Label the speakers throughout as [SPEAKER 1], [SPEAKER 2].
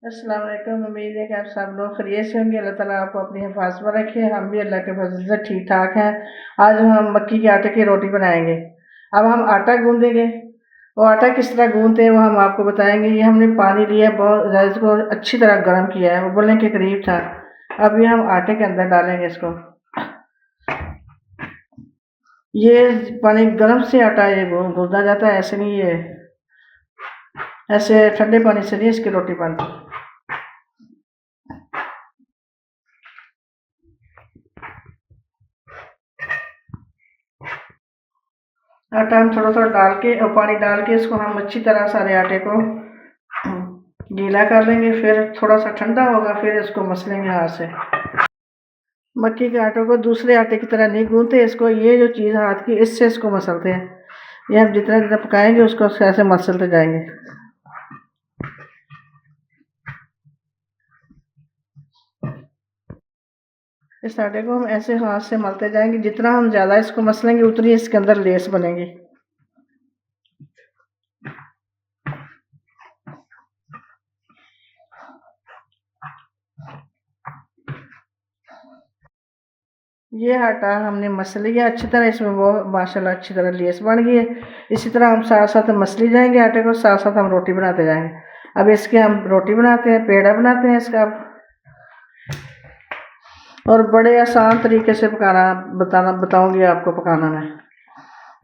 [SPEAKER 1] अस्सलाम वालेकुम। उम्मीद है कि आप सब लोग खैरियत से होंगे। अल्लाह ताला आपको अपनी हिफाज़त में रखे। हम भी अल्लाह के फज़ल से ठीक ठाक हैं। आज हम मक्की के आटे की रोटी बनाएंगे। अब हम आटा गूंदेंगे। वो आटा किस तरह गूंदते हैं वो हम आपको बताएंगे। ये हमने पानी लिया, बहुत ज़्यादा इसको अच्छी तरह गर्म किया है, उबलने के करीब था। अब ये हम आटे के अंदर डालेंगे इसको। ये पानी गर्म से आटा ये गूंदा जाता है, ऐसे नहीं, ये ऐसे ठंडे पानी से नहीं इसकी रोटी बनती। आटा हम थोड़ा थोड़ा डाल के और पानी डाल के इसको हम अच्छी तरह सारे आटे को गीला कर लेंगे। फिर थोड़ा सा ठंडा होगा, फिर इसको मसलेंगे हाथ से। मक्की के आटे को दूसरे आटे की तरह नहीं गूंथते इसको, ये जो चीज़ हाथ की इससे इसको मसलते हैं। ये हम जितना जितना पकाएंगे उसको ऐसे मसलते जाएंगे। इस आटे को हम ऐसे हाथ से मलते जाएंगे, जितना हम ज़्यादा इसको मसलेंगे उतनी इसके अंदर लेस बनेगी। ये आटा हमने मसल लिया अच्छी तरह, इसमें वो माशाल्लाह अच्छी तरह लेस बन गई है। इसी तरह हम साथ साथ मसली जाएंगे आटे को, साथ साथ हम रोटी बनाते जाएंगे। अब इसके हम रोटी बनाते हैं, पेड़ा बनाते हैं इसका। और बड़े आसान तरीके से पकाना बताऊंगी आपको पकाना मैं।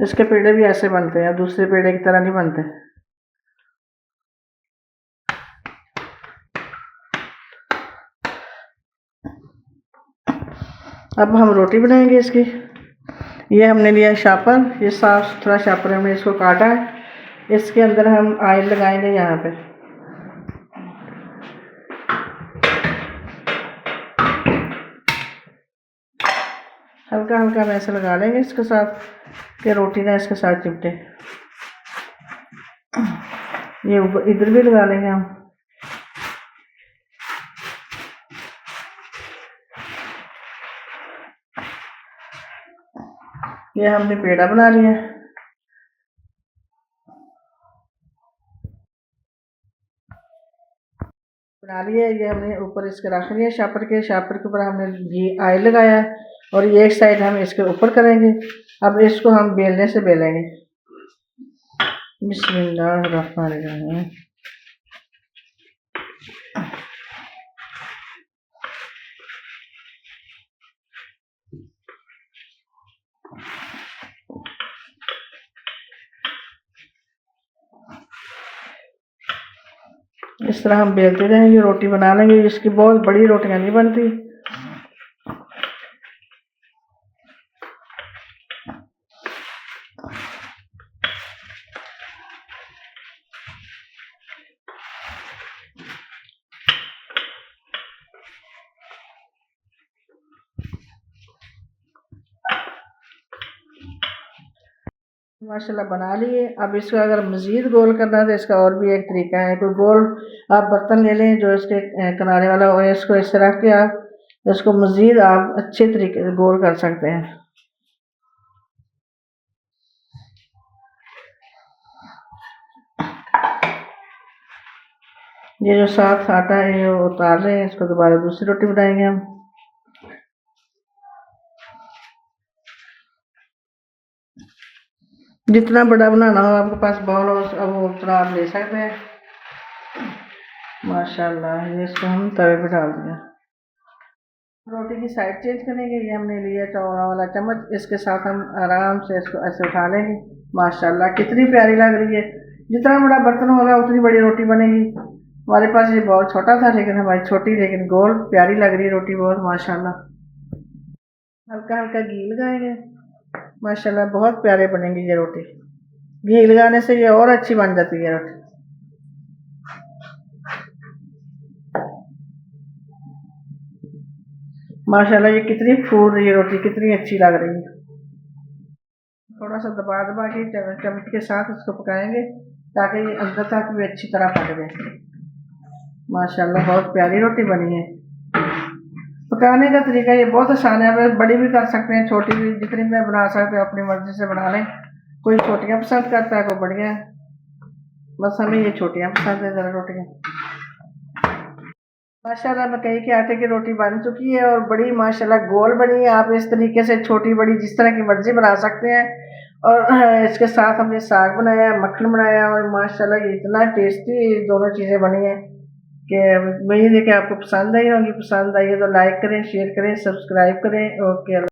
[SPEAKER 1] इसके पेड़े भी ऐसे बनते हैं, दूसरे पेड़े की तरह नहीं बनते। अब हम रोटी बनाएंगे इसकी। ये हमने लिया शापर, ये साफ सुथरा शापर हमने इसको काटा है। इसके अंदर हम ऑयल लगाएंगे यहाँ पे। हल्का हल्का हम ऐसे लगा लेंगे इसके साथ कि रोटी ना इसके साथ चिपटे। ये इधर भी लगा लेंगे हम। ये हमने पेड़ा बना लिया। ये हमने ऊपर इसके रख लिया शापर के ऊपर हमने घी ऑयल लगाया और ये एक साइड हम इसके ऊपर करेंगे। अब इसको हम बेलने से बेलेंगे। बिस्मिल्लाहिर्रहमानिर्रहीम। इस तरह हम बेलते जाएंगे, रोटी बना लेंगे। इसकी बहुत बड़ी रोटियां नहीं बनती। माशाल्लाह बना लिए। अब इसको अगर मज़ीद गोल करना है तो इसका और भी एक तरीका है। कोई गोल आप बर्तन ले लें जो इसके किनारे वाला हो, इसको इस तरह के आप इसको मज़ीद आप अच्छे तरीके से गोल कर सकते हैं। ये जो साथ आटा है ये उतार रहे हैं, इसको दोबारा दूसरी रोटी बनाएंगे हम। जितना बड़ा बनाना हो आपके पास बाउल हो, अब वो उतना आप ले सकते हैं। माशाल्लाह ये इसको हम तवे पे डाल दिया। रोटी की साइड चेंज करेंगे। ये हमने लिया चौड़ा वाला चम्मच, इसके साथ हम आराम से इसको ऐसे उठा लेंगे। माशाल्लाह कितनी प्यारी लग रही है। जितना बड़ा बर्तन होगा उतनी बड़ी रोटी बनेगी। हमारे पास ये बहुत छोटा था लेकिन हमारी छोटी लेकिन गोल प्यारी लग रही है रोटी बहुत माशाल्लाह। हल्का हल्का घी लगाएंगे। माशाल्लाह बहुत प्यारे बनेंगी ये रोटी। घी लगाने से ये और अच्छी बन जाती है रोटी। माशाल्लाह ये कितनी फूल रही है रोटी, कितनी अच्छी लग रही है। थोड़ा सा दबा दबा के चम्मच के साथ इसको पकाएंगे ताकि ये अंदर तक भी अच्छी तरह पक जाए। माशाल्लाह बहुत प्यारी रोटी बनी है। पकाने का तरीका ये बहुत आसान है। आप बड़ी भी कर सकते हैं, छोटी भी, जितनी भी बना सकते हैं अपनी मर्जी से बना लें। कोई छोटियाँ पसंद करता है, कोई बड़ियाँ। बस हमें ये छोटियाँ पसंद है ज़रा रोटियाँ। माशाल्लाह मकई के आटे की रोटी बन चुकी है और बड़ी माशाल्लाह गोल बनी है। आप इस तरीके से छोटी बड़ी जिस तरह की मर्जी बना सकते हैं। और इसके साथ हमने साग बनाया, मक्खन बनाया और माशाल्लाह ये इतना टेस्टी दोनों चीज़ें बनी हैं कि उम्मीद है कि आपको पसंद आई होंगी। पसंद आई है तो लाइक करें, शेयर करें, सब्सक्राइब करें। ओके।